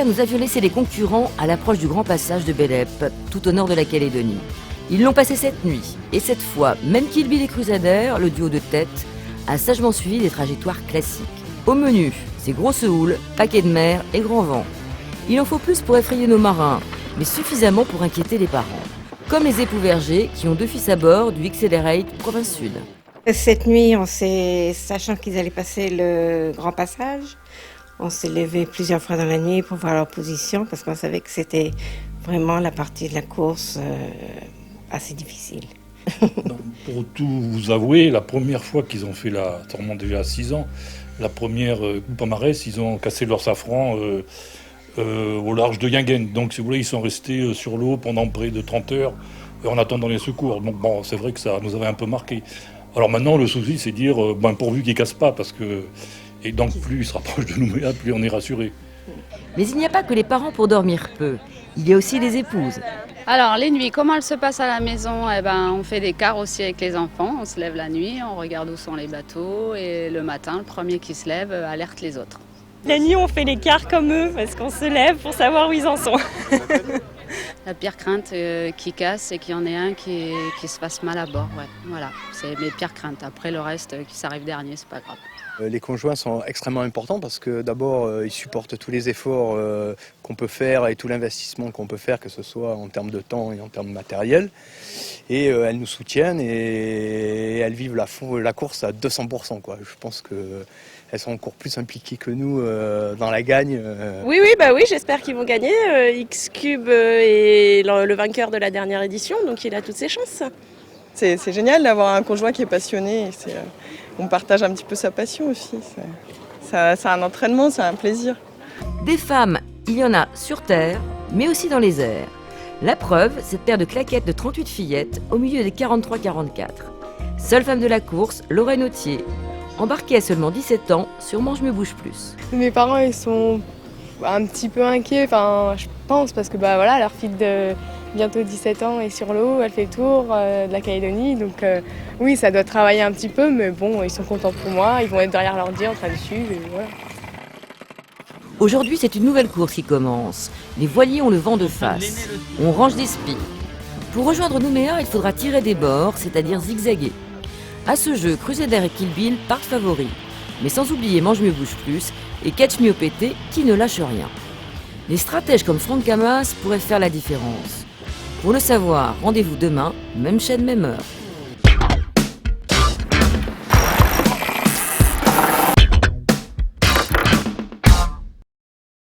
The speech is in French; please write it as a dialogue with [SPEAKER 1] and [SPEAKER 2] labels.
[SPEAKER 1] Hier, nous avions laissé les concurrents à l'approche du grand passage de Bélep, tout au nord de la Calédonie. Ils l'ont passé cette nuit, et cette fois, même Kill Bill et Crusader, le duo de tête, a sagement suivi des trajectoires classiques. Au menu, c'est grosse houle, paquet de mer et grand vent. Il en faut plus pour effrayer nos marins, mais suffisamment pour inquiéter les parents. Comme les époux Verger qui ont 2 fils à bord du Accelerate Province Sud.
[SPEAKER 2] Cette nuit, sachant qu'ils allaient passer le grand passage, on s'est levé plusieurs fois dans la nuit pour voir leur position parce qu'on savait que c'était vraiment la partie de la course assez difficile.
[SPEAKER 3] Pour tout vous avouer, la première fois qu'ils ont fait ça remonte déjà à 6 ans, la première coupe à Marès, ils ont cassé leur safran au large de Yingen. Donc, si vous voulez, ils sont restés sur l'eau pendant près de 30 heures en attendant les secours. Donc, bon, c'est vrai que ça nous avait un peu marqué. Alors maintenant, le souci, c'est de dire, pourvu qu'ils ne cassent pas, parce que... Et donc, plus ils se rapprochent de Nouméa, plus on est rassuré.
[SPEAKER 1] Mais il n'y a pas que les parents pour dormir peu. Il y a aussi les épouses.
[SPEAKER 4] Alors, les nuits, comment elles se passent à la maison? On fait des quarts aussi avec les enfants. On se lève la nuit, on regarde où sont les bateaux. Et le matin, le premier qui se lève alerte les autres.
[SPEAKER 5] La nuit, on fait les quarts comme eux, parce qu'on se lève pour savoir où ils en sont.
[SPEAKER 4] La pire crainte qui casse, c'est qu'il y en ait un qui se fasse mal à bord. Ouais. Voilà, c'est mes pires craintes. Après, le reste qui s'arrive dernier, c'est pas grave.
[SPEAKER 6] Les conjoints sont extrêmement importants parce que d'abord, ils supportent tous les efforts qu'on peut faire et tout l'investissement qu'on peut faire, que ce soit en termes de temps et en termes de matériel. Et elles nous soutiennent et elles vivent la course à 200%, quoi. Je pense qu'elles sont encore plus impliquées que nous dans la gagne.
[SPEAKER 5] Oui, j'espère qu'ils vont gagner. X-Cube est le vainqueur de la dernière édition, donc il a toutes ses chances.
[SPEAKER 7] C'est génial d'avoir un conjoint qui est passionné. On partage un petit peu sa passion aussi. C'est un entraînement, c'est un plaisir.
[SPEAKER 1] Des femmes, il y en a sur terre, mais aussi dans les airs. La preuve, cette paire de claquettes de 38 fillettes au milieu des 43-44. Seule femme de la course, Lorraine Autier, embarquée à seulement 17 ans sur Mange Mieux Bouge Plus.
[SPEAKER 8] Mes parents, ils sont un petit peu inquiets, je pense, parce que leur fille de bientôt 17 ans est sur l'eau, elle fait le tour de la Calédonie, donc oui, ça doit travailler un petit peu, mais bon, ils sont contents pour moi, ils vont être derrière l'ordi en train de suivre, et voilà.
[SPEAKER 1] Aujourd'hui, c'est une nouvelle course qui commence. Les voiliers ont le vent de face. On range des spies. Pour rejoindre Nouméa, il faudra tirer des bords, c'est-à-dire zigzaguer. À ce jeu, Crusader et Kill Bill partent favoris. Mais sans oublier Mange Mieux Bouge Plus et Catch Me au pété qui ne lâche rien. Les stratèges comme Franck Camas pourraient faire la différence. Pour le savoir, rendez-vous demain, même chaîne, même heure.